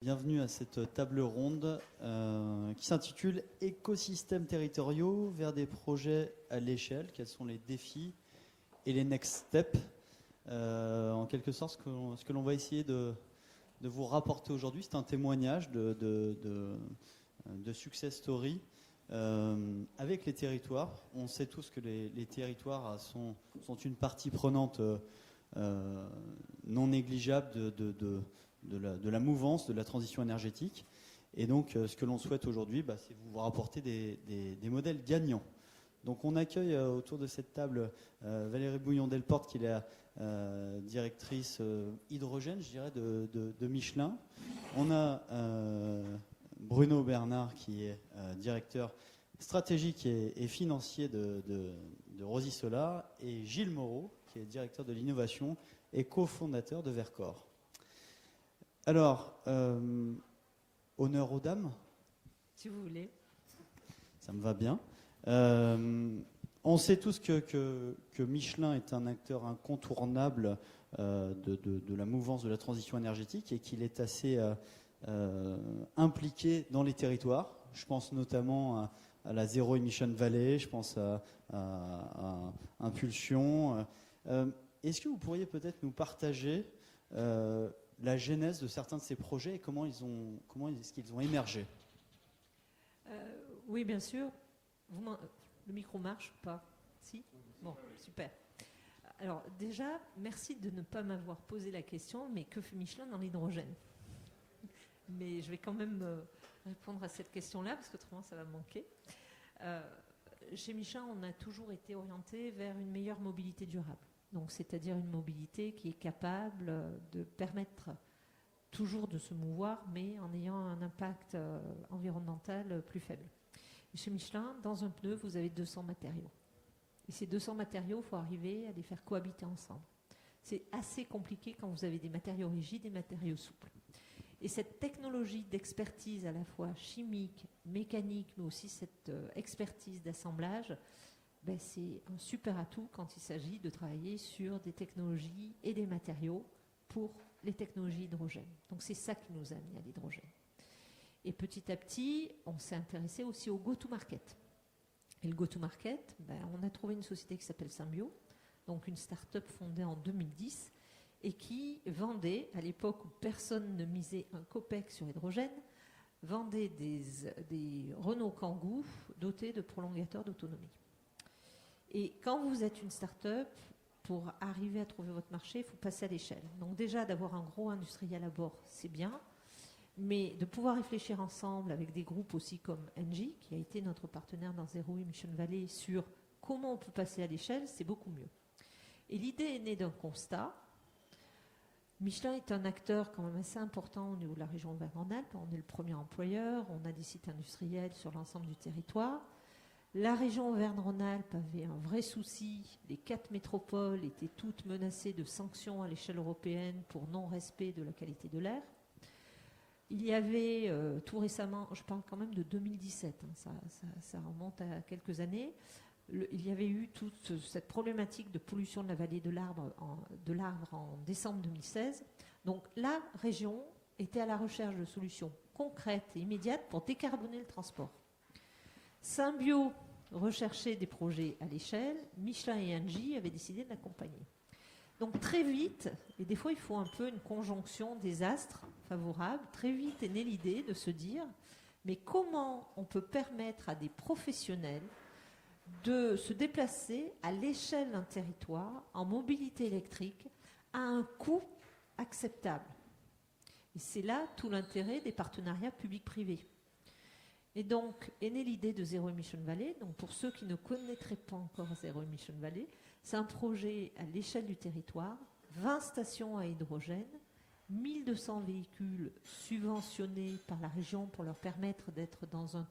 Bienvenue à cette table ronde qui s'intitule Écosystèmes territoriaux vers des projets à l'échelle. Quels sont les défis et les next steps? En quelque sorte, ce que l'on va essayer de vous rapporter aujourd'hui, c'est un témoignage de success story avec les territoires. On sait tous que les territoires sont une partie prenante non négligeable de la mouvance, de la transition énergétique. Et donc, ce que l'on souhaite aujourd'hui, c'est vous rapporter des modèles gagnants. Donc, on accueille autour de cette table Valérie Bouillon-Delporte, qui est la directrice hydrogène, je dirais, de Michelin. On a Bruno Bernard, qui est directeur stratégique et financier de Rosy Solar, et Gilles Moreau, qui est directeur de l'innovation et cofondateur de Vercor. Alors, honneur aux dames. Si vous voulez. Ça me va bien. On sait tous que Michelin est un acteur incontournable de la mouvance de la transition énergétique et qu'il est assez impliqué dans les territoires. Je pense notamment à la Zero Emission Valley, je pense à Impulsion. Est-ce que vous pourriez peut-être nous partager la genèse de certains de ces projets et comment est-ce qu'ils ont émergé? Oui, bien sûr. Le micro marche ou pas? Si? Bon, super. Alors déjà, merci de ne pas m'avoir posé la question, mais que fait Michelin dans l'hydrogène? Mais je vais quand même répondre à cette question-là, parce qu'autrement ça va me manquer. Chez Michelin, on a toujours été orienté vers une meilleure mobilité durable. Donc, c'est-à-dire une mobilité qui est capable de permettre toujours de se mouvoir, mais en ayant un impact environnemental plus faible. Et chez Michelin, dans un pneu, vous avez 200 matériaux. Et ces 200 matériaux, il faut arriver à les faire cohabiter ensemble. C'est assez compliqué quand vous avez des matériaux rigides et des matériaux souples. Et cette technologie d'expertise à la fois chimique, mécanique, mais aussi cette expertise d'assemblage, c'est un super atout quand il s'agit de travailler sur des technologies et des matériaux pour les technologies hydrogène. Donc c'est ça qui nous a amené à l'hydrogène. Et petit à petit, on s'est intéressé aussi au go-to-market. Et le go-to-market, on a trouvé une société qui s'appelle Symbio, donc une start-up fondée en 2010 et qui vendait, à l'époque où personne ne misait un copec sur l'hydrogène, vendait des Renault Kangoo dotés de prolongateurs d'autonomie. Et quand vous êtes une start-up, pour arriver à trouver votre marché, il faut passer à l'échelle. Donc déjà, d'avoir un gros industriel à bord, c'est bien, mais de pouvoir réfléchir ensemble avec des groupes aussi comme Engie, qui a été notre partenaire dans Zero Emission Valley, sur comment on peut passer à l'échelle, c'est beaucoup mieux. Et l'idée est née d'un constat. Michelin est un acteur quand même assez important au niveau de la région Auvergne-Rhône-Alpes. On est le premier employeur, on a des sites industriels sur l'ensemble du territoire. La région Auvergne-Rhône-Alpes avait un vrai souci. Les 4 métropoles étaient toutes menacées de sanctions à l'échelle européenne pour non-respect de la qualité de l'air. Il y avait tout récemment, je parle quand même de 2017, ça remonte à quelques années, il y avait eu toute cette problématique de pollution de la vallée de l'Arbre en décembre 2016. Donc la région était à la recherche de solutions concrètes et immédiates pour décarboner le transport. Symbio recherchait des projets à l'échelle, Michelin et Engie avaient décidé de l'accompagner. Donc très vite, et des fois il faut un peu une conjonction des astres favorables, très vite est née l'idée de se dire, mais comment on peut permettre à des professionnels de se déplacer à l'échelle d'un territoire en mobilité électrique à un coût acceptable. Et c'est là tout l'intérêt des partenariats publics-privés. Et donc est née l'idée de Zero Emission Valley. Donc pour ceux qui ne connaîtraient pas encore Zero Emission Valley, c'est un projet à l'échelle du territoire, 20 stations à hydrogène, 1200 véhicules subventionnés par la région pour leur permettre d'être dans un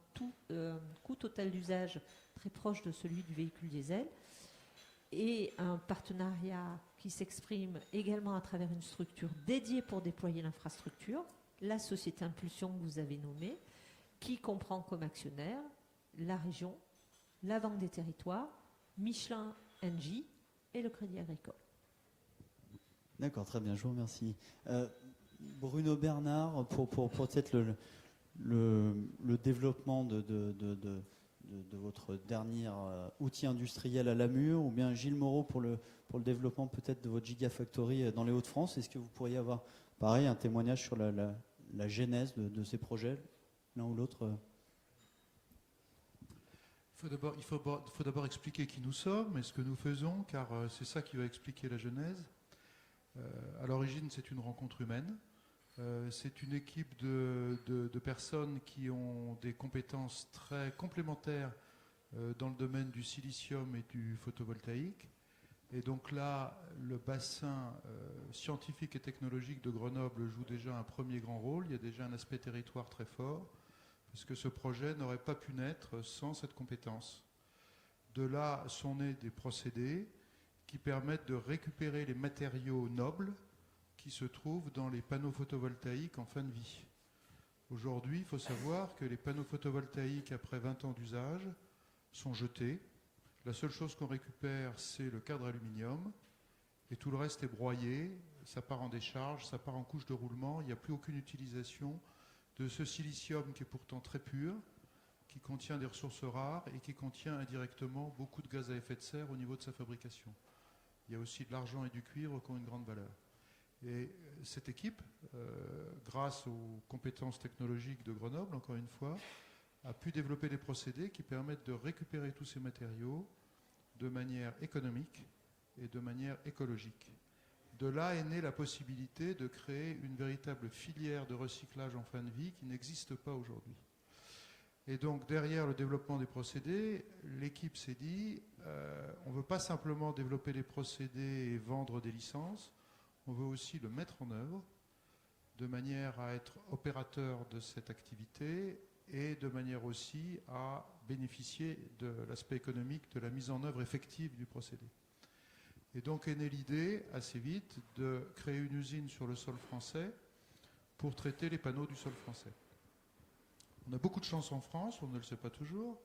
coût total d'usage très proche de celui du véhicule diesel, et un partenariat qui s'exprime également à travers une structure dédiée pour déployer l'infrastructure, la société Impulsion que vous avez nommée, qui comprend comme actionnaire la région, la Banque des Territoires, Michelin, Engie et le Crédit Agricole. D'accord, très bien, je vous remercie. Bruno Bernard, pour peut-être le développement de votre dernier outil industriel à Lamur, ou bien Gilles Moreau pour le développement peut-être de votre Gigafactory dans les Hauts-de-France. Est-ce que vous pourriez avoir, pareil, un témoignage sur la genèse de ces projets, l'un ou l'autre? Il faut d'abord expliquer qui nous sommes et ce que nous faisons, car c'est ça qui va expliquer la genèse. À l'origine, c'est une rencontre humaine. C'est une équipe de personnes qui ont des compétences très complémentaires dans le domaine du silicium et du photovoltaïque. Et donc là, le bassin scientifique et technologique de Grenoble joue déjà un premier grand rôle. Il y a déjà un aspect territoire très fort, parce que ce projet n'aurait pas pu naître sans cette compétence. De là sont nés des procédés qui permettent de récupérer les matériaux nobles qui se trouvent dans les panneaux photovoltaïques en fin de vie. Aujourd'hui, il faut savoir que les panneaux photovoltaïques, après 20 ans d'usage, sont jetés. La seule chose qu'on récupère, c'est le cadre aluminium, et tout le reste est broyé, ça part en décharge, ça part en couche de roulement, il n'y a plus aucune utilisation de ce silicium qui est pourtant très pur, qui contient des ressources rares et qui contient indirectement beaucoup de gaz à effet de serre au niveau de sa fabrication. Il y a aussi de l'argent et du cuivre qui ont une grande valeur. Et cette équipe, grâce aux compétences technologiques de Grenoble, encore une fois, a pu développer des procédés qui permettent de récupérer tous ces matériaux de manière économique et de manière écologique. De là est née la possibilité de créer une véritable filière de recyclage en fin de vie qui n'existe pas aujourd'hui. Et donc derrière le développement des procédés, l'équipe s'est dit, on ne veut pas simplement développer les procédés et vendre des licences, on veut aussi le mettre en œuvre de manière à être opérateur de cette activité et de manière aussi à bénéficier de l'aspect économique de la mise en œuvre effective du procédé. Et donc est née l'idée, assez vite, de créer une usine sur le sol français pour traiter les panneaux du sol français. On a beaucoup de chance en France, on ne le sait pas toujours,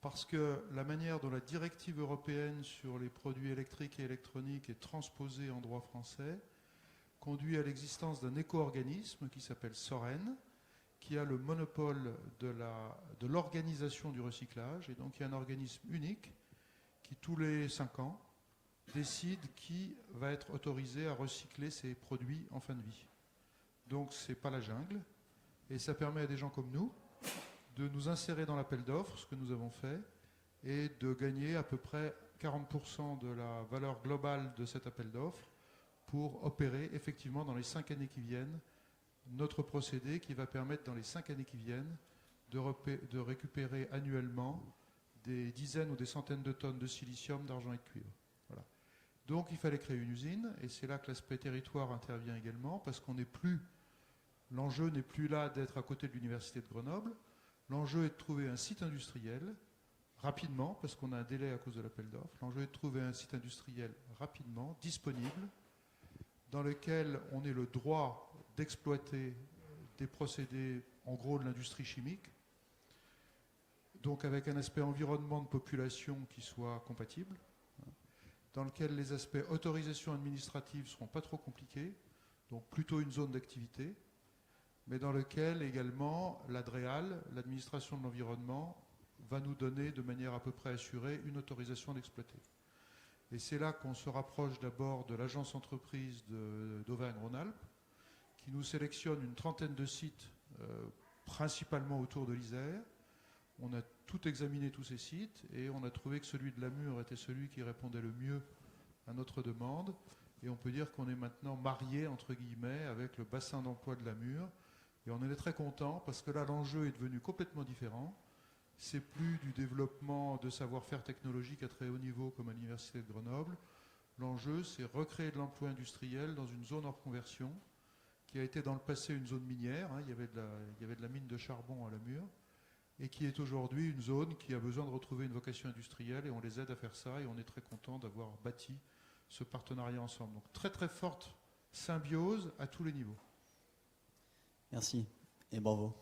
parce que la manière dont la directive européenne sur les produits électriques et électroniques est transposée en droit français conduit à l'existence d'un éco-organisme qui s'appelle SOREN, qui a le monopole de l'organisation du recyclage. Et donc il y a un organisme unique qui, tous les 5 ans, décide qui va être autorisé à recycler ces produits en fin de vie. Donc ce n'est pas la jungle, et ça permet à des gens comme nous de nous insérer dans l'appel d'offres, ce que nous avons fait, et de gagner à peu près 40% de la valeur globale de cet appel d'offres pour opérer effectivement dans les 5 années qui viennent notre procédé qui va permettre dans les 5 années qui viennent de récupérer annuellement des dizaines ou des centaines de tonnes de silicium, d'argent et de cuivre. Voilà. Donc il fallait créer une usine, et c'est là que l'aspect territoire intervient également, parce l'enjeu n'est plus là d'être à côté de l'université de Grenoble, l'enjeu est de trouver un site industriel rapidement, parce qu'on a un délai à cause de l'appel d'offres, l'enjeu est de trouver un site industriel rapidement, disponible, dans lequel on ait le droit d'exploiter des procédés, en gros de l'industrie chimique, donc avec un aspect environnement de population qui soit compatible, dans lequel les aspects autorisation administrative ne seront pas trop compliqués, donc plutôt une zone d'activité, mais dans lequel également l'ADREAL, l'administration de l'environnement, va nous donner de manière à peu près assurée une autorisation d'exploiter. Et c'est là qu'on se rapproche d'abord de l'agence entreprise d'Auvergne-Rhône-Alpes, qui nous sélectionne une trentaine de sites, principalement autour de l'Isère. On a tout examiné, tous ces sites, et on a trouvé que celui de Lamur était celui qui répondait le mieux à notre demande. Et on peut dire qu'on est maintenant marié, entre guillemets, avec le bassin d'emploi de Lamur. Et on en est très content, parce que là, l'enjeu est devenu complètement différent. C'est plus du développement de savoir-faire technologique à très haut niveau comme à l'Université de Grenoble. L'enjeu, c'est recréer de l'emploi industriel dans une zone hors conversion, qui a été dans le passé une zone minière, il y avait de la mine de charbon à Lamur, et qui est aujourd'hui une zone qui a besoin de retrouver une vocation industrielle, et on les aide à faire ça, et on est très content d'avoir bâti ce partenariat ensemble. Donc très très forte symbiose à tous les niveaux. Merci et bravo.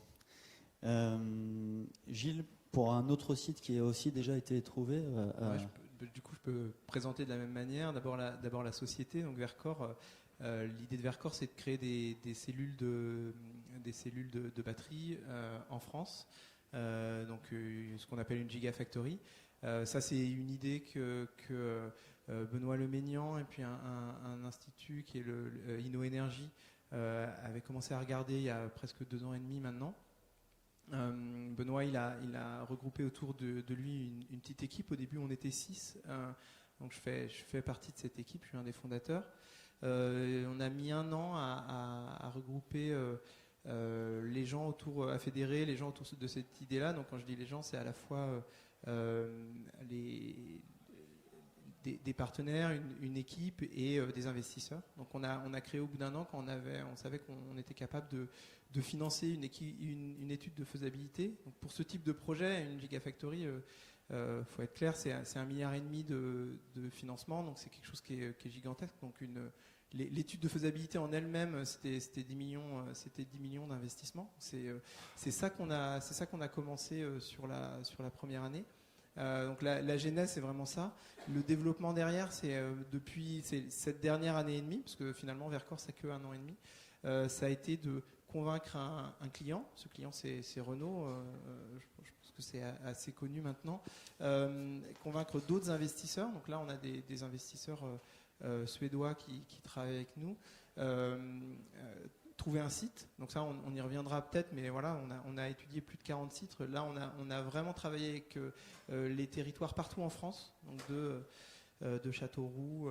Gilles, pour un autre site qui a aussi déjà été trouvé. Du coup, je peux présenter de la même manière. D'abord la société, donc Vercor, L'idée de Vercors, c'est de créer des cellules de batterie en France, donc ce qu'on appelle une gigafactory. Ça, c'est une idée que Benoît Leménian et puis un institut qui est le InnoEnergy avait commencé à regarder il y a presque 2 ans et demi maintenant. Benoît, il a regroupé autour de lui une petite équipe. Au début, on était 6. Donc je fais partie de cette équipe, je suis un des fondateurs. On a mis 1 an à regrouper les gens autour, à fédérer les gens autour de cette idée-là. Donc quand je dis les gens, c'est à la fois des partenaires, une équipe et des investisseurs. Donc on a créé au bout d'1 an, quand on savait qu'on était capable de financer une étude de faisabilité. Donc pour ce type de projet, une gigafactory, faut être clair, c'est 1,5 milliard de financement, donc c'est quelque chose qui est gigantesque. Donc l'étude de faisabilité en elle-même, c'était 10 millions d'investissements. C'est ça qu'on a commencé sur la première année. Donc la genèse, c'est vraiment ça. Le développement derrière, c'est depuis cette dernière année et demie, parce que finalement Vercors, ça que 1 an et demi. Ça a été de convaincre un client. Ce client, c'est Renault. Je pense que c'est assez connu maintenant. Convaincre d'autres investisseurs. Donc là, on a des investisseurs suédois qui travaillent avec nous. Trouver un site, donc ça on y reviendra peut-être, mais voilà, on a étudié plus de 40 sites. Là on a vraiment travaillé avec les territoires partout en France, donc de Châteauroux,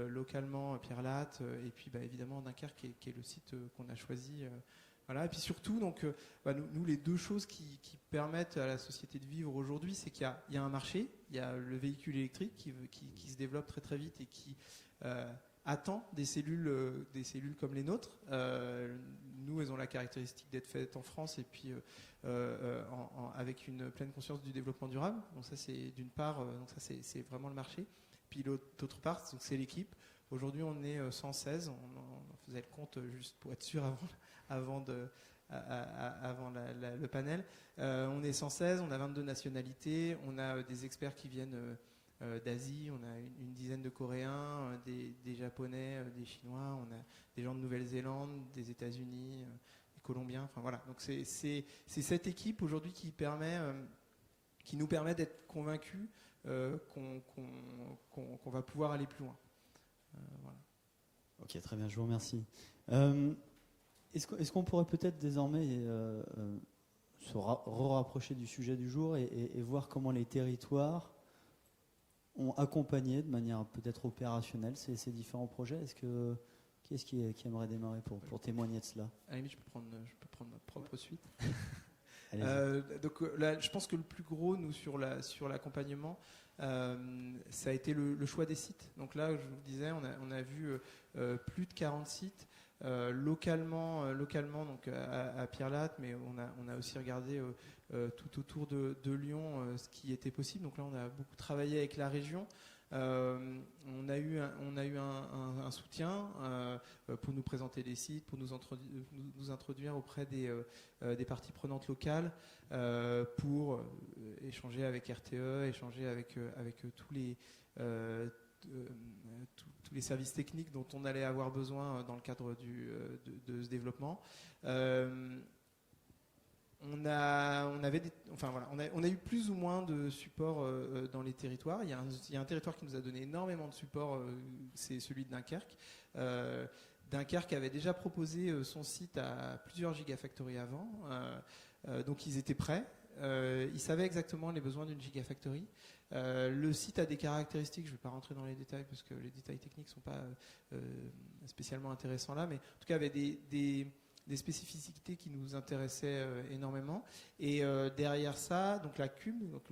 localement Pierre-Latte, et puis évidemment Dunkerque qui est le site qu'on a choisi. Voilà. Et puis surtout, donc, nous les 2 choses qui permettent à la société de vivre aujourd'hui, c'est qu'il y a un marché, il y a le véhicule électrique qui se développe très très vite et qui attend des cellules comme les nôtres. Nous, elles ont la caractéristique d'être faites en France et puis avec une pleine conscience du développement durable. Donc ça, c'est d'une part, donc ça c'est vraiment le marché. Puis d'autre part, donc c'est l'équipe. Aujourd'hui, on est 116. On faisait le compte juste pour être sûr avant le panel. On est 116. On a 22 nationalités. On a des experts qui viennent d'Asie, on a une dizaine de Coréens, des Japonais, des Chinois, on a des gens de Nouvelle-Zélande, des États-Unis, des Colombiens. Enfin voilà. Donc c'est cette équipe aujourd'hui qui nous permet d'être convaincus qu'on va pouvoir aller plus loin. Voilà. Ok, très bien, je vous remercie. Est-ce qu'on pourrait peut-être désormais se rapprocher du sujet du jour et voir comment les territoires ont accompagné de manière peut-être opérationnelle ces différents projets? Qui est-ce qui aimerait démarrer pour témoigner de cela? À la limite, je peux prendre ma propre suite. Donc là, je pense que le plus gros, nous, sur l'accompagnement, ça a été le choix des sites. Donc là, je vous disais, on a vu plus de 40 sites localement donc à Pierre-Latte, mais on a aussi regardé tout autour de Lyon ce qui était possible. Donc là, on a beaucoup travaillé avec la région. On a eu un soutien pour nous présenter les sites, pour nous introduire auprès des parties prenantes locales, pour échanger avec RTE, échanger avec tous les services techniques dont on allait avoir besoin dans le cadre de ce développement. On a eu plus ou moins de support dans les territoires. Il y a un territoire qui nous a donné énormément de support, c'est celui de Dunkerque. Dunkerque avait déjà proposé son site à plusieurs gigafactories avant, donc ils étaient prêts. Ils savaient exactement les besoins d'une gigafactory. Le site a des caractéristiques, je ne vais pas rentrer dans les détails parce que les détails techniques ne sont pas spécialement intéressants là, mais en tout cas avait des spécificités qui nous intéressaient énormément. Et derrière ça, donc la CUM, donc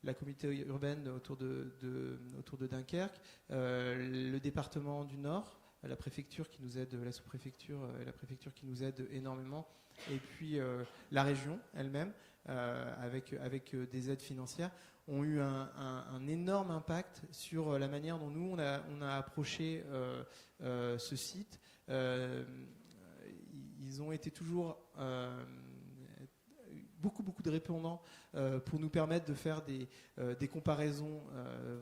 la communauté urbaine autour de Dunkerque, le département du Nord, la préfecture qui nous aide, la sous-préfecture et la préfecture qui nous aide énormément, et puis la région elle-même, avec des aides financières, ont eu un énorme impact sur la manière dont nous, on a approché ce site. Ils ont été toujours beaucoup de répondants pour nous permettre de faire des comparaisons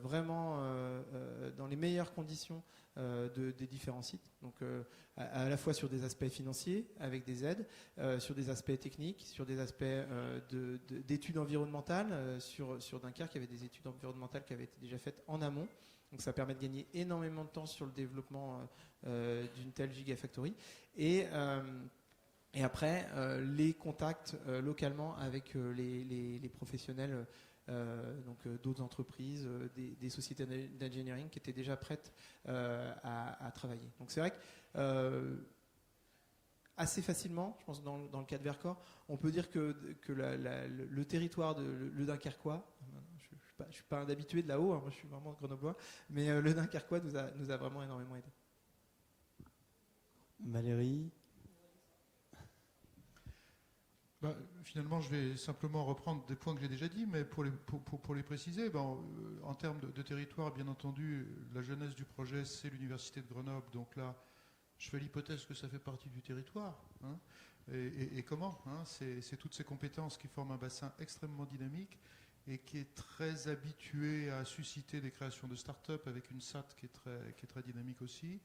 vraiment dans les meilleures conditions des différents sites. Donc à la fois sur des aspects financiers avec des aides, sur des aspects techniques, sur des aspects d'études environnementales. Sur Dunkerque, il y avait des études environnementales qui avaient été déjà faites en amont. Donc ça permet de gagner énormément de temps sur le développement d'une telle gigafactory. Et après, les contacts localement avec les professionnels donc d'autres entreprises, des sociétés d'engineering qui étaient déjà prêtes à travailler. Donc c'est vrai que assez facilement, je pense dans le cas de Vercors, on peut dire que le territoire le Dunkerquois, je ne suis pas un habitué de là-haut, hein, moi je suis vraiment grenoblois, mais le Dunkerquois nous a vraiment énormément aidé. Valérie? Finalement, je vais simplement reprendre des points que j'ai déjà dit, mais pour les préciser, en termes de territoire, bien entendu, la jeunesse du projet, c'est l'Université de Grenoble. Donc là, je fais l'hypothèse que ça fait partie du territoire. Hein. Et comment hein, c'est toutes ces compétences qui forment un bassin extrêmement dynamique et qui est très habitué à susciter des créations de start-up avec une SAT qui est très dynamique aussi,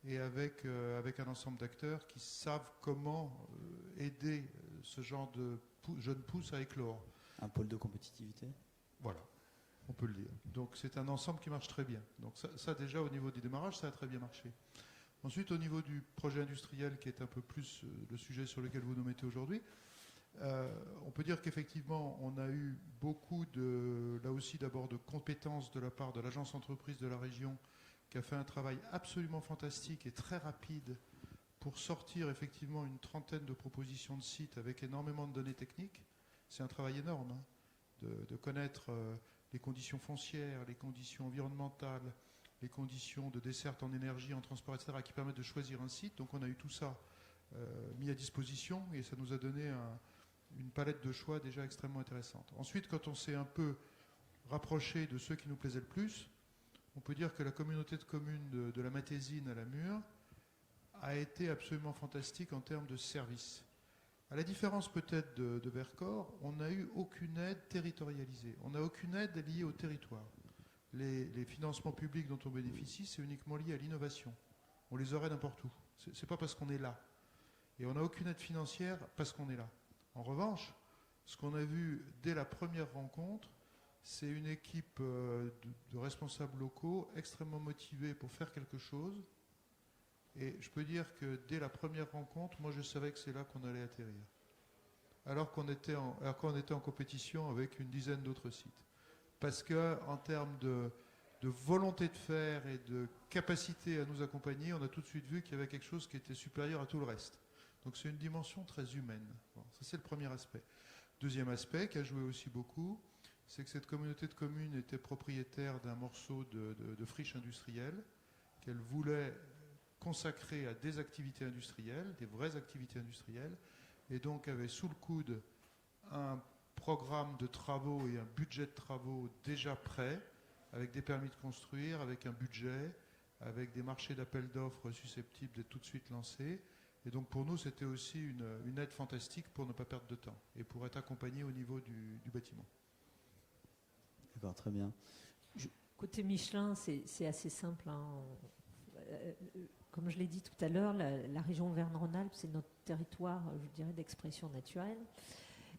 et avec un ensemble d'acteurs qui savent comment aider ce genre de jeunes pousses à éclore. Un pôle de compétitivité. Voilà, on peut le dire. Donc c'est un ensemble qui marche très bien. Donc ça déjà au niveau du démarrage, ça a très bien marché. Ensuite au niveau du projet industriel qui est un peu plus le sujet sur lequel vous nous mettez aujourd'hui, on peut dire qu'effectivement on a eu beaucoup là aussi d'abord de compétences de la part de l'agence entreprise de la région qui a fait un travail absolument fantastique et très rapide pour sortir effectivement une trentaine de propositions de sites avec énormément de données techniques. C'est un travail énorme hein, de connaître les conditions foncières, les conditions environnementales, les conditions de desserte en énergie, en transport, etc., qui permettent de choisir un site. Donc on a eu tout ça mis à disposition et ça nous a donné une palette de choix déjà extrêmement intéressante. Ensuite, quand on s'est un peu rapproché de ceux qui nous plaisaient le plus, on peut dire que la communauté de communes de la Matésine à la Mure a été absolument fantastique en termes de services. À la différence peut-être de Vercors, on n'a eu aucune aide territorialisée. On n'a aucune aide liée au territoire. Les financements publics dont on bénéficie, c'est uniquement lié à l'innovation. On les aurait n'importe où. C'est pas parce qu'on est là. Et on n'a aucune aide financière parce qu'on est là. En revanche, ce qu'on a vu dès la première rencontre, c'est une équipe de responsables locaux extrêmement motivés pour faire quelque chose. Et je peux dire que dès la première rencontre, moi je savais que c'est là qu'on allait atterrir. Alors qu'on était en compétition avec une dizaine d'autres sites. Parce qu'en termes de volonté de faire et de capacité à nous accompagner, on a tout de suite vu qu'il y avait quelque chose qui était supérieur à tout le reste. Donc c'est une dimension très humaine. Bon, ça c'est le premier aspect. Deuxième aspect qui a joué aussi beaucoup, c'est que cette communauté de communes était propriétaire d'un morceau de friche industrielle qu'elle voulait consacrer à des activités industrielles, des vraies activités industrielles, et donc avait sous le coude un programme de travaux et un budget de travaux déjà prêt, avec des permis de construire, avec un budget, avec des marchés d'appel d'offres susceptibles d'être tout de suite lancés. Et donc pour nous, c'était aussi une aide fantastique pour ne pas perdre de temps et pour être accompagné au niveau du bâtiment. D'accord, très bien. Côté Michelin, c'est assez simple. Hein. Comme je l'ai dit tout à l'heure, la région Auvergne-Rhône-Alpes, c'est notre territoire, je dirais, d'expression naturelle.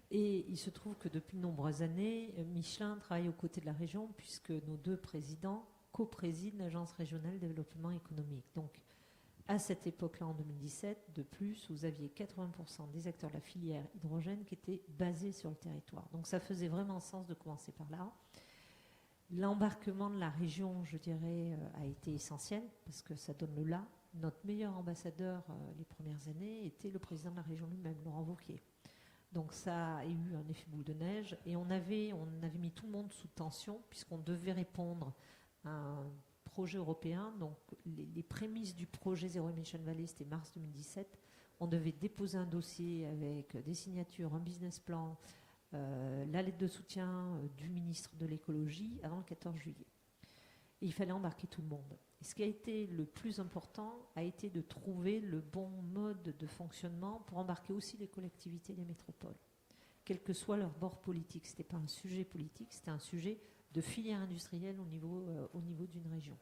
Et il se trouve que depuis de nombreuses années, Michelin travaille aux côtés de la région, puisque nos deux présidents co-président l'Agence régionale de développement économique. Donc, à cette époque-là, en 2017, de plus, vous aviez 80% des acteurs de la filière hydrogène qui étaient basés sur le territoire. Donc, ça faisait vraiment sens de commencer par là. L'embarquement de la région, je dirais, a été essentiel, parce que ça donne le là. Notre meilleur ambassadeur les premières années était le président de la région lui-même, Laurent Wauquiez. Donc ça a eu un effet boule de neige et on avait mis tout le monde sous tension puisqu'on devait répondre à un projet européen. Donc les prémices du projet Zero Emission Valley, c'était mars 2017. On devait déposer un dossier avec des signatures, un business plan, la lettre de soutien du ministre de l'écologie avant le 14 juillet. Et il fallait embarquer tout le monde. Et ce qui a été le plus important a été de trouver le bon mode de fonctionnement pour embarquer aussi les collectivités et les métropoles. quel que soit leur bord politique. Ce n'était pas un sujet politique, c'était un sujet de filière industrielle au niveau d'une région.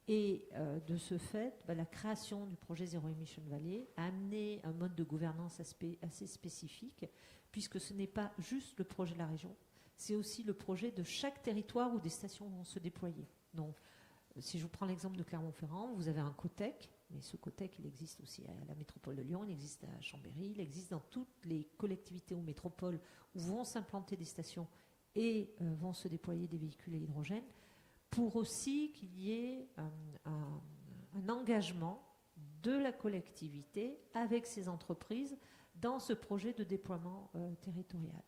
Et de ce fait, la création du projet Zero Emission Valley a amené un mode de gouvernance assez spécifique, puisque ce n'est pas juste le projet de la région, c'est aussi le projet de chaque territoire où des stations vont se déployer. Donc, si je vous prends l'exemple de Clermont-Ferrand, vous avez un COTEC, mais ce COTEC, il existe aussi à la métropole de Lyon, il existe à Chambéry, il existe dans toutes les collectivités ou métropoles où vont s'implanter des stations et vont se déployer des véhicules à hydrogène, pour aussi qu'il y ait un engagement de la collectivité avec ces entreprises dans ce projet de déploiement territorial.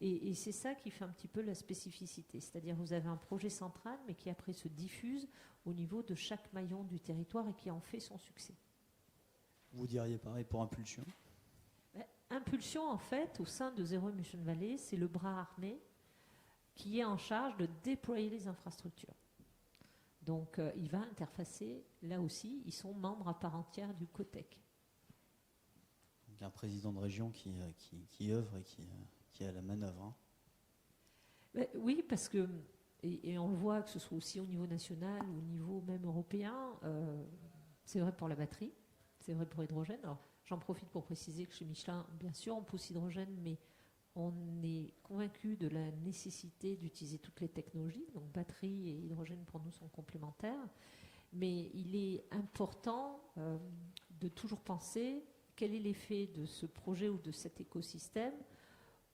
Et c'est ça qui fait un petit peu la spécificité. C'est-à-dire vous avez un projet central, mais qui après se diffuse au niveau de chaque maillon du territoire et qui en fait son succès. Vous diriez pareil pour Impulsion? Impulsion, en fait, au sein de Zero Emission Valley, c'est le bras armé qui est en charge de déployer les infrastructures. Donc il va interfacer, là aussi, ils sont membres à part entière du COTEC. Donc un président de région qui œuvre et qui est à la manœuvre. Hein. Oui, parce que, et on le voit, que ce soit aussi au niveau national ou au niveau même européen, c'est vrai pour la batterie, c'est vrai pour l'hydrogène. Alors j'en profite pour préciser que chez Michelin, bien sûr, on pousse hydrogène, mais on est convaincu de la nécessité d'utiliser toutes les technologies. Donc batterie et hydrogène pour nous sont complémentaires. Mais il est important de toujours penser quel est l'effet de ce projet ou de cet écosystème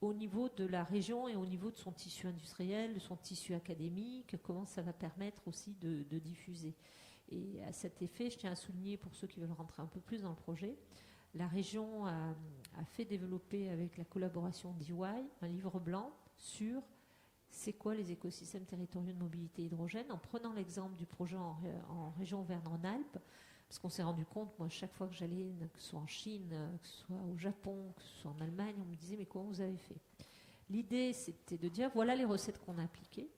au niveau de la région et au niveau de son tissu industriel, de son tissu académique, comment ça va permettre aussi de diffuser. Et à cet effet, je tiens à souligner pour ceux qui veulent rentrer un peu plus dans le projet, la région a fait développer avec la collaboration d'EY un livre blanc sur c'est quoi les écosystèmes territoriaux de mobilité hydrogène, en prenant l'exemple du projet en région Auvergne-Rhône-Alpes, parce qu'on s'est rendu compte, moi, chaque fois que j'allais, que ce soit en Chine, que ce soit au Japon, que ce soit en Allemagne, on me disait mais comment vous avez fait? L'idée, c'était de dire voilà les recettes qu'on a appliquées,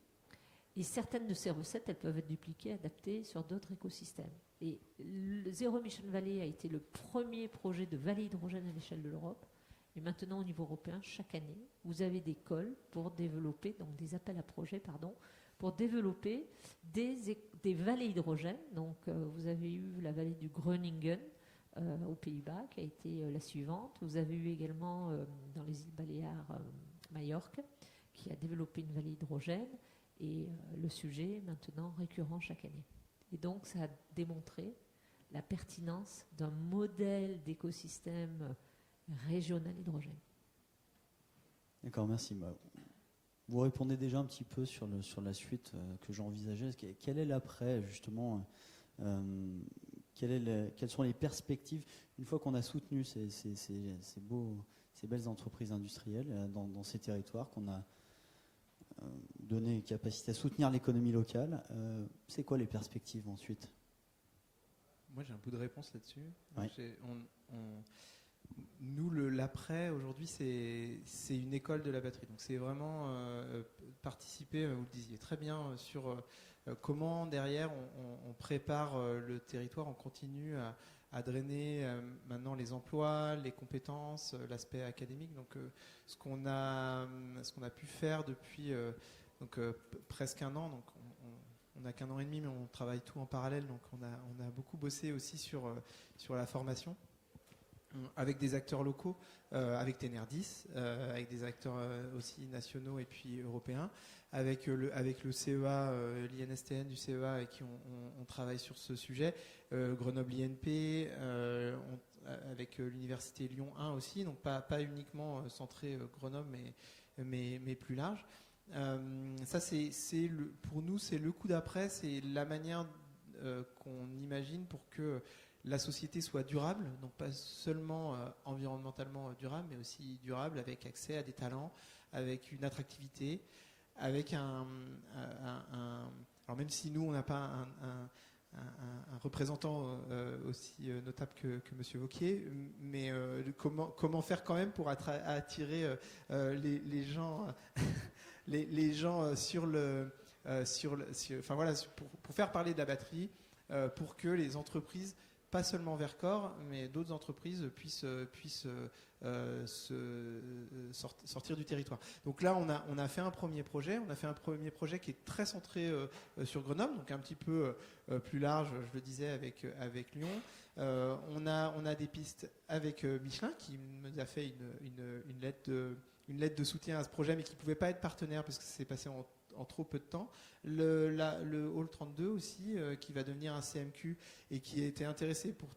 et certaines de ces recettes, elles peuvent être dupliquées, adaptées sur d'autres écosystèmes. Et le Zero Emission Valley a été le premier projet de vallée hydrogène à l'échelle de l'Europe. Et maintenant, au niveau européen, chaque année, vous avez des calls pour développer, donc des appels à projets, pardon, pour développer des vallées hydrogène. Donc, vous avez eu la vallée du Groningen aux Pays-Bas, qui a été la suivante. Vous avez eu également, dans les îles Baléares, Majorque, qui a développé une vallée hydrogène. Et le sujet est maintenant récurrent chaque année. Et donc, ça a démontré la pertinence d'un modèle d'écosystème régional hydrogène. D'accord, merci. Vous répondez déjà un petit peu sur la suite que j'envisageais. Quel est l'après, justement quelles sont les perspectives une fois qu'on a soutenu ces belles entreprises industrielles dans ces territoires, qu'on a donné capacité à soutenir l'économie locale, c'est quoi les perspectives ensuite? Moi, j'ai un bout de réponse là-dessus. Oui. Nous, l'après, aujourd'hui, c'est une école de la batterie. Donc, c'est vraiment participer, vous le disiez très bien, sur comment, derrière, on prépare le territoire, on continue à drainer maintenant les emplois, les compétences, l'aspect académique. Donc, ce qu'on a pu faire depuis presque un an, donc on n'a qu'un an et demi, mais on travaille tout en parallèle. Donc, on a beaucoup bossé aussi sur la formation, avec des acteurs locaux, avec Tenerdis, avec des acteurs aussi nationaux et puis européens, avec le CEA, l'INSTN du CEA, avec qui on travaille sur ce sujet, Grenoble INP, avec l'Université Lyon 1 aussi, donc pas uniquement centré Grenoble, mais plus large. Ça, pour nous, c'est le coup d'après, c'est la manière qu'on imagine pour que la société soit durable, donc pas seulement environnementalement durable, mais aussi durable avec accès à des talents, avec une attractivité, avec alors même si nous, on n'a pas un représentant aussi notable que M. Wauquiez, mais comment faire quand même pour attirer les gens les gens pour faire parler de la batterie, pour que les entreprises pas seulement Vercors, mais d'autres entreprises puissent sortir du territoire. Donc là, on a fait un premier projet. On a fait un premier projet qui est très centré sur Grenoble, donc un petit peu plus large, je le disais, avec Lyon. On a des pistes avec Michelin, qui nous a fait une lettre de soutien à ce projet, mais qui ne pouvait pas être partenaire parce que ça s'est passé en trop peu de temps. Le Hall 32 aussi, qui va devenir un CMQ et qui a été intéressé pour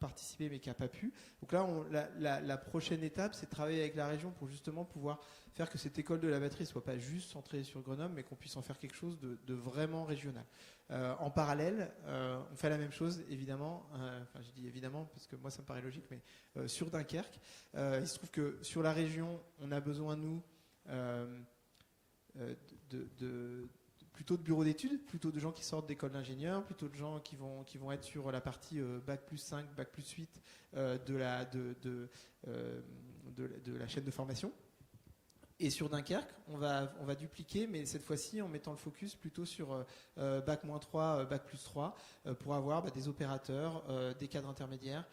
participer mais qui n'a pas pu. Donc là, la prochaine étape, c'est de travailler avec la région pour justement pouvoir faire que cette école de la batterie ne soit pas juste centrée sur Grenoble, mais qu'on puisse en faire quelque chose de vraiment régional. En parallèle, on fait la même chose, évidemment, enfin je dis évidemment parce que moi ça me paraît logique, mais sur Dunkerque. Il se trouve que sur la région, on a besoin, nous, plutôt de bureaux d'études, plutôt de gens qui sortent d'écoles d'ingénieurs, plutôt de gens qui vont être sur la partie Bac plus 5, Bac plus 8 de la chaîne de formation. Et sur Dunkerque, on va dupliquer, mais cette fois-ci en mettant le focus plutôt sur Bac moins 3, Bac plus 3, pour avoir des opérateurs, des cadres intermédiaires,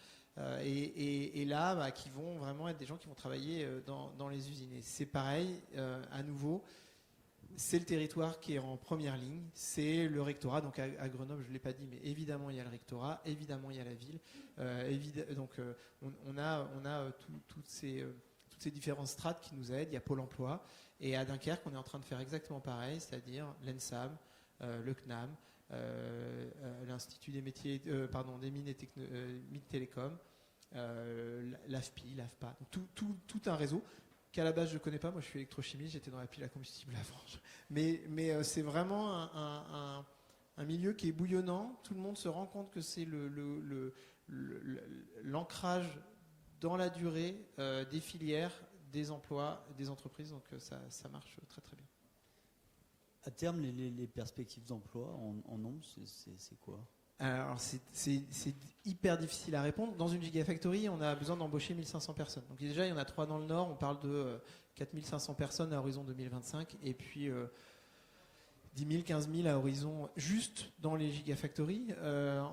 et là, qui vont vraiment être des gens qui vont travailler dans les usines. Et c'est pareil, à nouveau, c'est le territoire qui est en première ligne, c'est le rectorat. Donc à Grenoble, je ne l'ai pas dit, mais évidemment il y a le rectorat, évidemment il y a la ville. Donc on a toutes ces différentes strates qui nous aident. Il y a Pôle emploi. Et à Dunkerque, on est en train de faire exactement pareil, c'est-à-dire l'ENSAM, le CNAM, l'Institut des métiers, des mines et mines télécom, l'AFPI, l'AFPA. Donc tout un réseau qu'à la base je ne connais pas. Moi je suis électrochimiste, j'étais dans la pile à combustible avant. Mais c'est vraiment un milieu qui est bouillonnant. Tout le monde se rend compte que c'est l'ancrage dans la durée des filières, des emplois, des entreprises. Donc ça marche très très bien. À terme, les perspectives d'emploi en nombre, c'est quoi ? Alors c'est hyper difficile à répondre. Dans une Gigafactory, on a besoin d'embaucher 1500 personnes. Donc déjà, il y en a 3 dans le Nord. On parle de 4500 personnes à horizon 2025. Et puis 10 000, 15 000 à horizon juste dans les Gigafactories.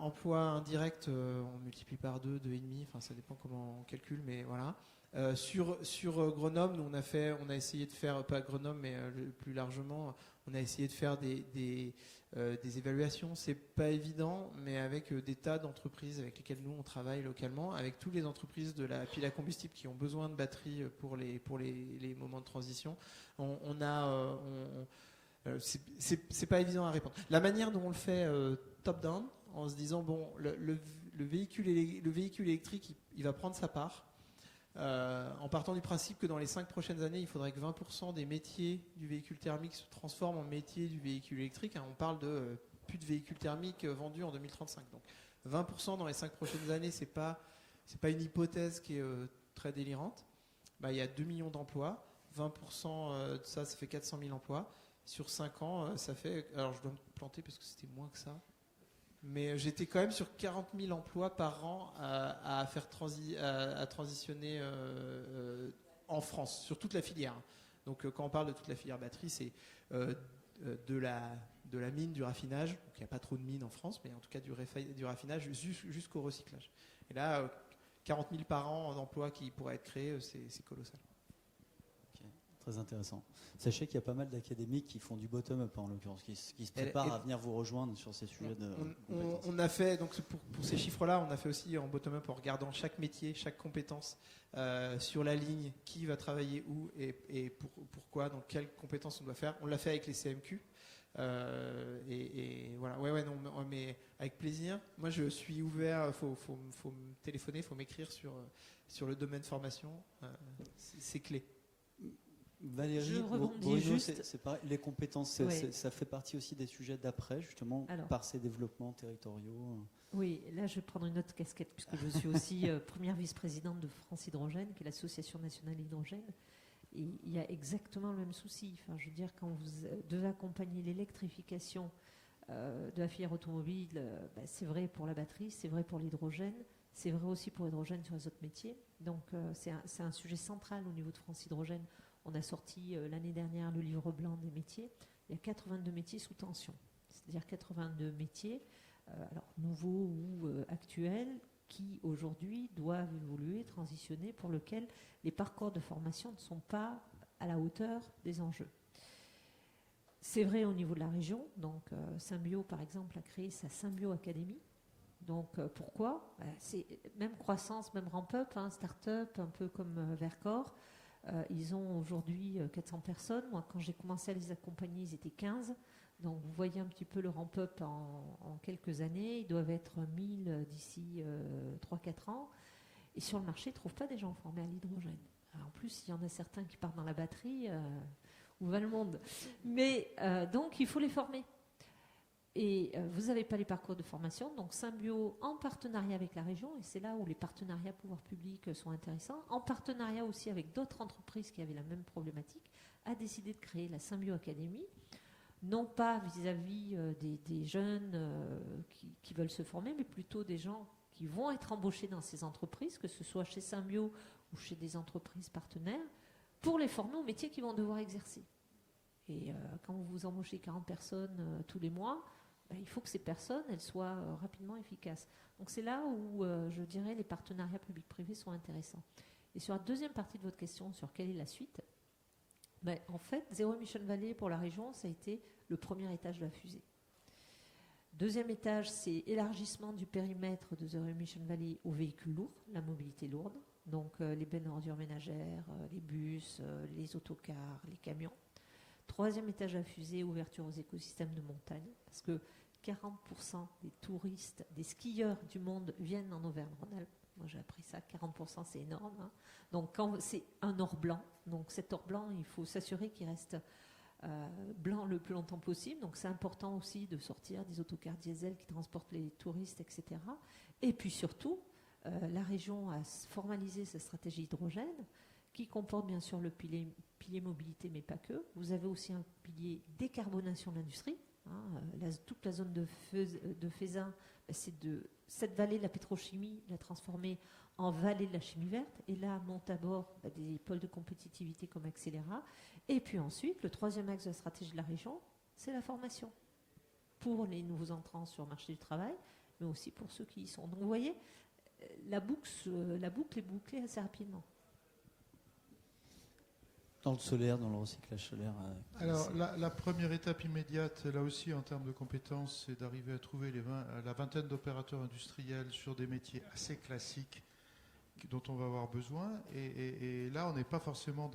Emploi indirect, on multiplie par 2, 2,5. Enfin, ça dépend comment on calcule, mais voilà. Sur Grenoble, nous, on a essayé de faire, pas Grenoble, mais plus largement, on a essayé de faire des évaluations. C'est pas évident, mais avec des tas d'entreprises avec lesquelles nous on travaille localement, avec toutes les entreprises de la pile à combustible qui ont besoin de batteries pour les moments de transition. C'est pas évident à répondre. La manière dont on le fait top-down, en se disant bon, le véhicule électrique, il va prendre sa part. En partant du principe que dans les 5 prochaines années, il faudrait que 20% des métiers du véhicule thermique se transforment en métiers du véhicule électrique. On parle de plus de véhicules thermiques vendus en 2035. Donc 20% dans les 5 prochaines années, c'est pas une hypothèse qui est très délirante. Il y a 2 millions d'emplois. 20% de ça fait 400 000 emplois. Sur 5 ans, ça fait... Alors je dois me planter parce que c'était moins que ça. Mais j'étais quand même sur 40 000 emplois par an à transitionner en France, sur toute la filière. Donc quand on parle de toute la filière batterie, c'est de la mine, du raffinage. Donc il n'y a pas trop de mines en France, mais en tout cas du raffinage jusqu'au recyclage. Et là, 40 000 par an d'emplois qui pourraient être créés, c'est colossal. Très intéressant. Sachez qu'il y a pas mal d'académiques qui font du bottom-up en l'occurrence, qui se préparent à venir vous rejoindre sur ces sujets de compétences. On a fait, donc pour ces chiffres-là, on a fait aussi en bottom-up en regardant chaque métier, chaque compétence sur la ligne, qui va travailler où et pourquoi, donc quelles compétences on doit faire. On l'a fait avec les CMQ. Et voilà, non, mais avec plaisir. Moi, je suis ouvert. Faut me téléphoner, faut m'écrire sur le domaine formation. C'est clé. Valérie, Bruno, c'est pareil, les compétences, ça fait partie aussi des sujets d'après, justement, par ces développements territoriaux. Oui, là je vais prendre une autre casquette, puisque je suis aussi première vice-présidente de France Hydrogène, qui est l'Association nationale hydrogène. Et il y a exactement le même souci. Enfin, je veux dire, quand vous devez accompagner l'électrification de la filière automobile, c'est vrai pour la batterie, c'est vrai pour l'hydrogène, c'est vrai aussi pour l'hydrogène sur les autres métiers. Donc c'est un sujet central au niveau de France Hydrogène. On a sorti l'année dernière le livre blanc des métiers. Il y a 82 métiers sous tension. C'est-à-dire 82 métiers, alors nouveaux ou actuels, qui aujourd'hui doivent évoluer, transitionner, pour lesquels les parcours de formation ne sont pas à la hauteur des enjeux. C'est vrai au niveau de la région. Donc, Symbio, par exemple, a créé sa Symbio Academy. Donc, pourquoi ? C'est même croissance, même ramp-up, hein, start-up, un peu comme Vercors. Ils ont aujourd'hui 400 personnes. Moi, quand j'ai commencé à les accompagner, ils étaient 15. Donc, vous voyez un petit peu le ramp-up en quelques années. Ils doivent être 1000 d'ici 3-4 ans. Et sur le marché, ils ne trouvent pas des gens formés à l'hydrogène. En plus, il y en a certains qui partent dans la batterie. Où va le monde ? Mais donc, il faut les former. Et vous n'avez pas les parcours de formation. Donc, Symbio, en partenariat avec la région, et c'est là où les partenariats pouvoirs publics sont intéressants, en partenariat aussi avec d'autres entreprises qui avaient la même problématique, a décidé de créer la Symbio Academy, non pas vis-à-vis des jeunes qui veulent se former, mais plutôt des gens qui vont être embauchés dans ces entreprises, que ce soit chez Symbio ou chez des entreprises partenaires, pour les former aux métiers qu'ils vont devoir exercer. Et quand vous embauchez 40 personnes tous les mois, il faut que ces personnes elles soient rapidement efficaces. Donc c'est là où je dirais les partenariats publics-privés sont intéressants. Et sur la deuxième partie de votre question, sur quelle est la suite, en fait, Zero Emission Valley pour la région, ça a été le premier étage de la fusée. Deuxième étage, c'est élargissement du périmètre de Zero Emission Valley aux véhicules lourds, la mobilité lourde, donc les bennes à ordures ménagères, les bus, les autocars, les camions. Troisième étage de la fusée, ouverture aux écosystèmes de montagne, parce que 40% des touristes, des skieurs du monde viennent en Auvergne-Rhône-Alpes. Moi, j'ai appris ça, 40%, c'est énorme. Hein. Donc, quand c'est un or blanc, donc cet or blanc, il faut s'assurer qu'il reste blanc le plus longtemps possible. Donc, c'est important aussi de sortir des autocars diesel qui transportent les touristes, etc. Et puis surtout, la région a formalisé sa stratégie hydrogène, qui comporte bien sûr le pilier mobilité, mais pas que. Vous avez aussi un pilier décarbonation de l'industrie. Hein, toute la zone de Faisin, c'est de cette vallée de la pétrochimie, la transformer en vallée de la chimie verte. Et là, monte à bord des pôles de compétitivité comme Accélera. Et puis ensuite, le troisième axe de la stratégie de la région, c'est la formation. Pour les nouveaux entrants sur le marché du travail, mais aussi pour ceux qui y sont. Donc vous voyez, la boucle est bouclée assez rapidement. Dans le solaire, dans le recyclage solaire. Alors, la première étape immédiate, là aussi, en termes de compétences, c'est d'arriver à trouver la vingtaine d'opérateurs industriels sur des métiers assez classiques dont on va avoir besoin. Et là, on n'est pas forcément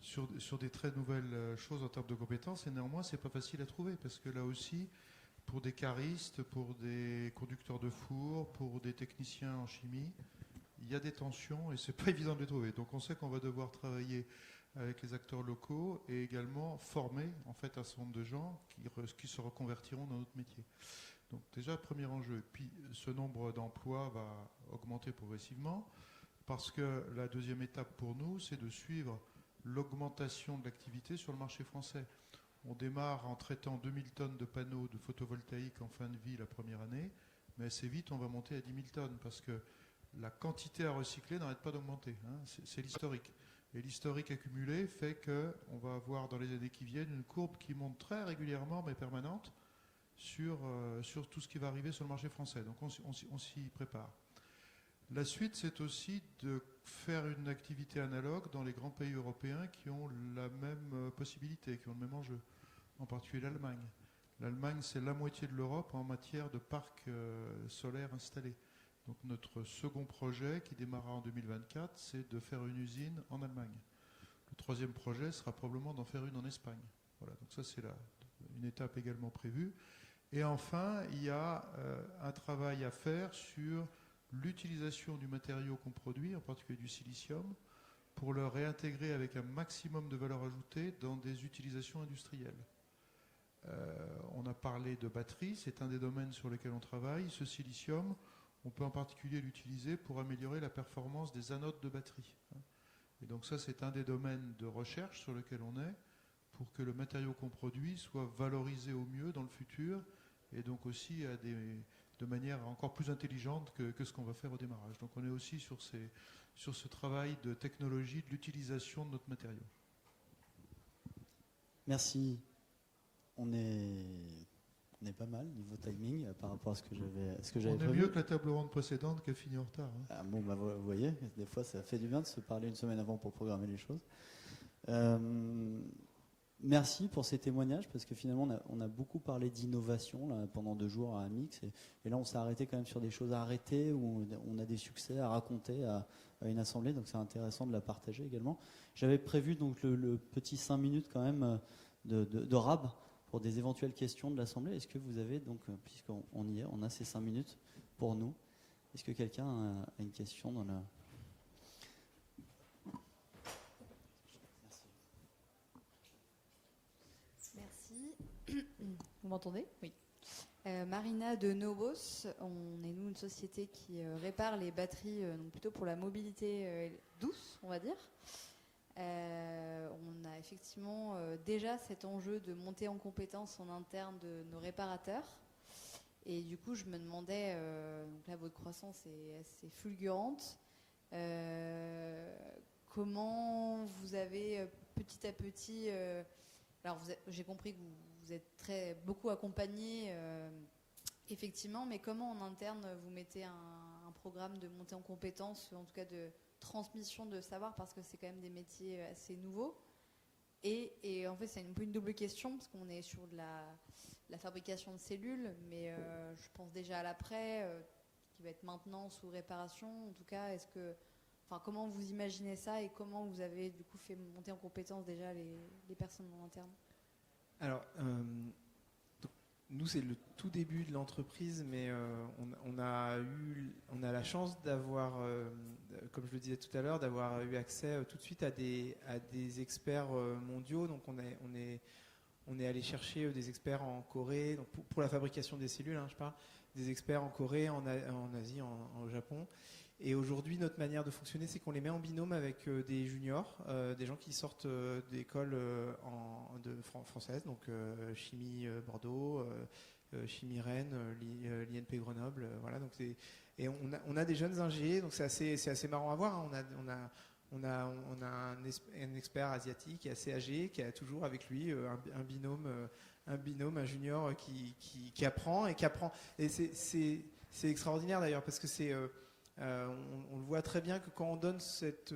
sur des très nouvelles choses en termes de compétences. Et néanmoins, c'est pas facile à trouver parce que là aussi, pour des caristes, pour des conducteurs de four, pour des techniciens en chimie, il y a des tensions et c'est pas évident de les trouver. Donc, on sait qu'on va devoir travailler avec les acteurs locaux et également former en fait un certain nombre de gens qui se reconvertiront dans notre métier. Donc déjà, premier enjeu. Puis ce nombre d'emplois va augmenter progressivement parce que la deuxième étape pour nous, c'est de suivre l'augmentation de l'activité sur le marché français. On démarre en traitant 2000 tonnes de panneaux de photovoltaïque en fin de vie la première année, mais assez vite on va monter à 10 000 tonnes parce que la quantité à recycler n'arrête pas d'augmenter. Hein. C'est l'historique. Et l'historique accumulé fait qu'on va avoir dans les années qui viennent une courbe qui monte très régulièrement, mais permanente, sur tout ce qui va arriver sur le marché français. Donc on s'y prépare. La suite, c'est aussi de faire une activité analogue dans les grands pays européens qui ont la même possibilité, qui ont le même enjeu, en particulier l'Allemagne. L'Allemagne, c'est la moitié de l'Europe en matière de parcs solaires installés. Donc notre second projet, qui démarrera en 2024, c'est de faire une usine en Allemagne. Le troisième projet sera probablement d'en faire une en Espagne. Voilà, donc ça c'est une étape également prévue. Et enfin, il y a un travail à faire sur l'utilisation du matériau qu'on produit, en particulier du silicium, pour le réintégrer avec un maximum de valeur ajoutée dans des utilisations industrielles. On a parlé de batteries, c'est un des domaines sur lesquels on travaille. Ce silicium, on peut en particulier l'utiliser pour améliorer la performance des anodes de batterie. Et donc ça, c'est un des domaines de recherche sur lequel on est, pour que le matériau qu'on produit soit valorisé au mieux dans le futur, et donc aussi de manière encore plus intelligente que ce qu'on va faire au démarrage. Donc on est aussi sur ce travail de technologie, de l'utilisation de notre matériau. Merci. On On est pas mal niveau timing par rapport à ce que On j'avais est prévu. mieux que la table ronde précédente qui a fini en retard. Hein. Ah, bon, bah, vous voyez, des fois ça fait du bien de se parler une semaine avant pour programmer les choses. Merci pour ces témoignages parce que finalement on a beaucoup parlé d'innovation là, pendant 2 jours à Amix et là on s'est arrêté quand même sur des choses à arrêter où on a des succès à raconter à une assemblée, donc c'est intéressant de la partager également. J'avais prévu donc le petit 5 minutes quand même de rab pour des éventuelles questions de l'assemblée. Est-ce que vous avez donc, puisqu'on y est, on a ces 5 minutes pour nous, est-ce que quelqu'un a une question dans la... Merci. Vous m'entendez? Oui. Marina de Novos, on est une société qui répare les batteries, donc plutôt pour la mobilité douce, on va dire. On a effectivement déjà cet enjeu de monter en compétence en interne de nos réparateurs. Et du coup, je me demandais, donc là, votre croissance est assez fulgurante. Comment vous avez petit à petit... alors, j'ai compris que vous êtes beaucoup accompagné, effectivement, mais comment en interne vous mettez un programme de montée en compétences, en tout cas de transmission de savoir, parce que c'est quand même des métiers assez nouveaux. Et en fait, c'est un peu une double question, parce qu'on est sur de la fabrication de cellules, mais je pense déjà à l'après, qui va être maintenance ou réparation. En tout cas, comment vous imaginez ça et comment vous avez du coup fait monter en compétence déjà les personnes en interne? Alors, nous, c'est le tout début de l'entreprise, mais on a la chance d'avoir, comme je le disais tout à l'heure, d'avoir eu accès tout de suite à des experts mondiaux. Donc, on est allé chercher des experts en Corée, donc pour la fabrication des cellules, hein, je parle, des experts en Corée, en Asie, au Japon. Et aujourd'hui, notre manière de fonctionner, c'est qu'on les met en binôme avec des juniors, des gens qui sortent d'écoles françaises, donc chimie Bordeaux, chimie Rennes, l'INP Grenoble, voilà. Donc et on a des jeunes ingés, donc c'est assez marrant à voir. Hein. On a un expert asiatique qui est assez âgé, qui a toujours avec lui un binôme, un junior qui apprend et qui apprend. Et c'est extraordinaire d'ailleurs parce que c'est on le voit très bien que quand on donne cette...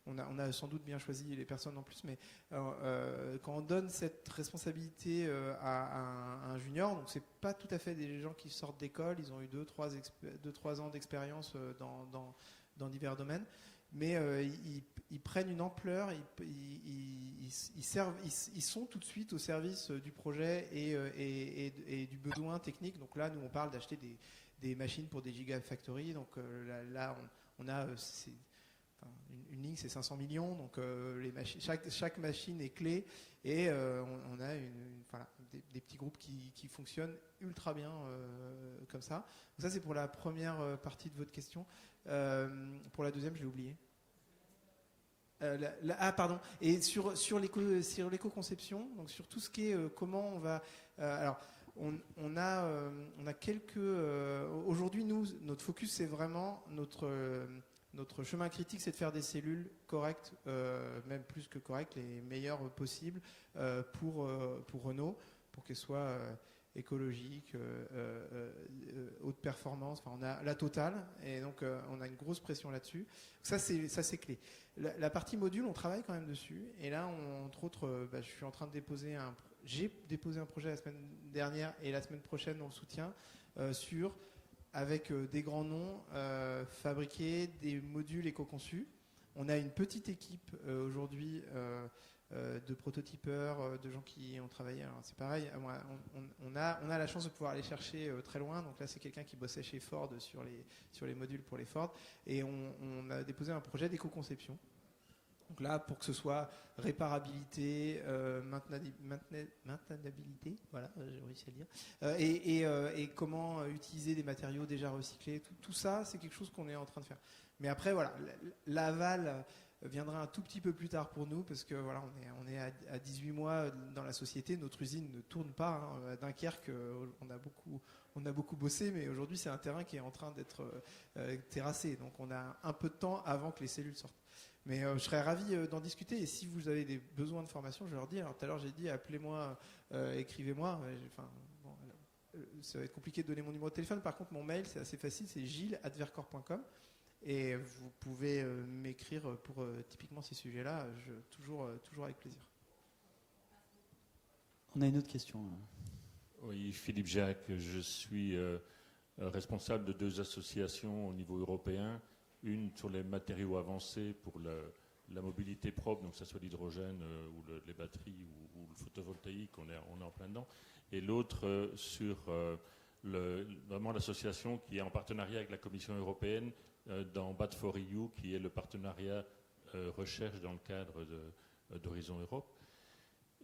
on a sans doute bien choisi les personnes en plus, mais quand on donne cette responsabilité à un junior, donc c'est pas tout à fait des gens qui sortent d'école, ils ont eu 2-3 ans d'expérience dans divers domaines, mais ils prennent une ampleur, ils sont tout de suite au service du projet et du besoin technique. Donc là, nous on parle d'acheter des machines pour des gigafactories. Donc là, on a une ligne, c'est 500 millions. Donc chaque machine est clé et on a des petits groupes qui fonctionnent ultra bien comme ça. Donc ça, c'est pour la première partie de votre question. Pour la deuxième, je l'ai oublié. Pardon. Et sur l'éco-conception, donc sur tout ce qui est comment on va... alors, on a quelques... aujourd'hui, nous, notre focus, c'est vraiment notre chemin critique, c'est de faire des cellules correctes, même plus que correctes, les meilleures possibles pour Renault, pour qu'elles soient écologiques, haute performance. Enfin, on a la totale, et donc on a une grosse pression là-dessus. Ça, c'est clé. La partie module, on travaille quand même dessus, et là, entre autres, je suis en train de j'ai déposé un projet la semaine dernière et la semaine prochaine on le soutient avec des grands noms, fabriquer des modules éco-conçus. On a une petite équipe aujourd'hui de prototypeurs, de gens qui ont travaillé. Alors c'est pareil, on a la chance de pouvoir aller chercher très loin. Donc là, c'est quelqu'un qui bossait chez Ford sur les modules pour les Ford. Et on a déposé un projet d'éco-conception. Donc là, pour que ce soit réparabilité, maintenabilité, voilà, j'ai réussi à le dire, et comment utiliser des matériaux déjà recyclés, tout ça, c'est quelque chose qu'on est en train de faire. Mais après, voilà, l'aval viendra un tout petit peu plus tard pour nous, parce que voilà, on est à 18 mois dans la société, notre usine ne tourne pas. Hein. À Dunkerque, on a beaucoup bossé, mais aujourd'hui, c'est un terrain qui est en train d'être terrassé. Donc on a un peu de temps avant que les cellules sortent. Mais je serais ravi d'en discuter, et si vous avez des besoins de formation, je leur dis. Alors tout à l'heure j'ai dit appelez-moi, écrivez-moi. ça va être compliqué de donner mon numéro de téléphone. Par contre, mon mail, c'est assez facile, c'est gilles@vercors.com. Et vous pouvez m'écrire pour typiquement ces sujets-là, toujours avec plaisir. On a une autre question. Oui, Philippe Jacques, je suis responsable de 2 associations au niveau européen. Une sur les matériaux avancés pour la mobilité propre, donc que ce soit l'hydrogène ou les batteries ou le photovoltaïque, on est en plein dedans. Et l'autre sur vraiment l'association qui est en partenariat avec la Commission européenne dans Bat4EU, qui est le partenariat recherche dans le cadre d'Horizon Europe.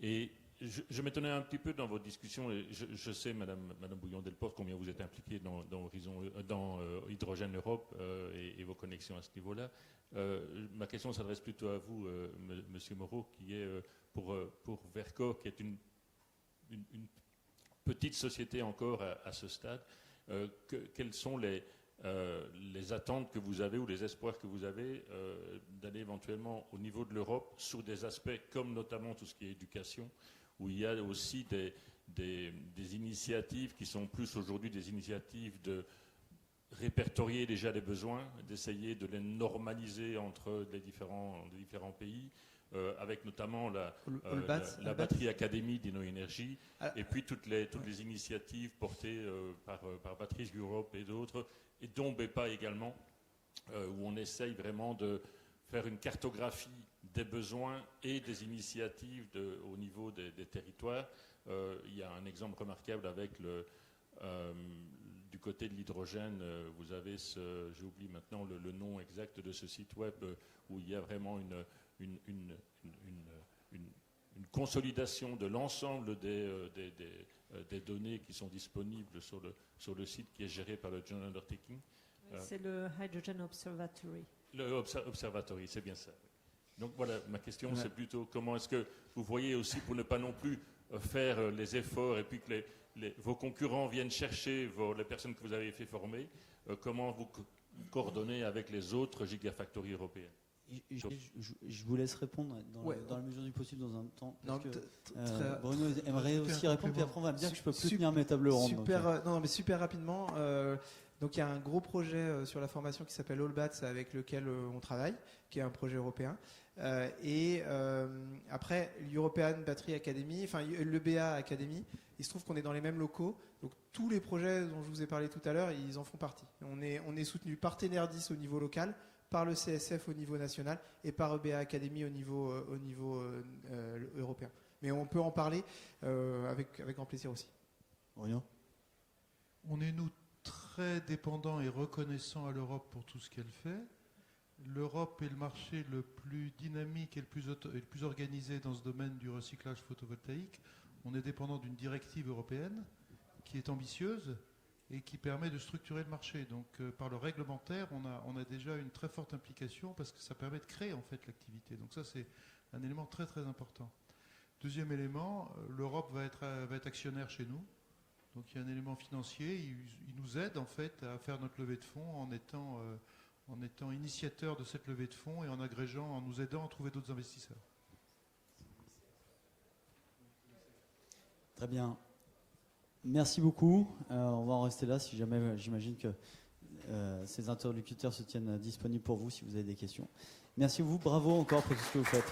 Et je m'étonnais un petit peu dans vos discussions, et je sais, Madame Bouillon-Delporte, combien vous êtes impliquée dans Hydrogène Europe et vos connexions à ce niveau-là. Ma question s'adresse plutôt à vous, Monsieur Moreau, qui est pour Verkor, qui est une petite société encore à ce stade. Quelles sont les attentes que vous avez ou les espoirs que vous avez d'aller éventuellement au niveau de l'Europe sur des aspects comme notamment tout ce qui est éducation, où il y a aussi des initiatives qui sont plus aujourd'hui des initiatives de répertorier déjà les besoins, d'essayer de les normaliser entre les différents pays, avec notamment la batterie académie d'InnoEnergy, et puis toutes les initiatives portées par Batteries Europe et d'autres, et dont BEPA également, où on essaye vraiment de faire une cartographie des besoins et des initiatives au niveau des territoires. Il y a un exemple remarquable avec du côté de l'hydrogène, vous avez j'oublie maintenant le nom exact de ce site web, où il y a vraiment une consolidation de l'ensemble des données qui sont disponibles sur le site qui est géré par le Joint Undertaking. C'est le Hydrogen Observatory. Le Observatory, c'est bien ça. Donc voilà, ma question c'est plutôt comment est-ce que vous voyez aussi, pour ne pas non plus faire les efforts et puis que vos concurrents viennent chercher les personnes que vous avez fait former, comment vous coordonnez avec les autres gigafactories européennes? Je vous laisse répondre dans la mesure du possible dans un temps. Parce que, très- Bruno aimerait aussi répondre, puis après on va me dire que je peux plus Super- tenir mes tables rondes. Non, mais super rapidement. Donc il y a un gros projet sur la formation qui s'appelle AllBats avec lequel on travaille, qui est un projet européen. Et après, l'European Battery Academy, enfin l'EBA Academy, il se trouve qu'on est dans les mêmes locaux. Donc tous les projets dont je vous ai parlé tout à l'heure, ils en font partie. On est soutenu par Tenerdis au niveau local, par le CSF au niveau national et par EBA Academy au niveau européen. Mais on peut en parler avec grand plaisir aussi. Bruno ? On est, nous, très dépendants et reconnaissants à l'Europe pour tout ce qu'elle fait. L'Europe est le marché le plus dynamique et le plus organisé dans ce domaine du recyclage photovoltaïque. On est dépendant d'une directive européenne qui est ambitieuse et qui permet de structurer le marché. Donc par le réglementaire, on a déjà une très forte implication parce que ça permet de créer en fait l'activité. Donc ça, c'est un élément très très important. Deuxième élément, l'Europe va être actionnaire chez nous. Donc il y a un élément financier, il nous aide en fait à faire notre levée de fonds en étant initiateur de cette levée de fonds et en nous aidant à trouver d'autres investisseurs. Très bien. Merci beaucoup. On va en rester là si jamais j'imagine que ces interlocuteurs se tiennent disponibles pour vous si vous avez des questions. Merci à vous. Bravo encore pour tout ce que vous faites.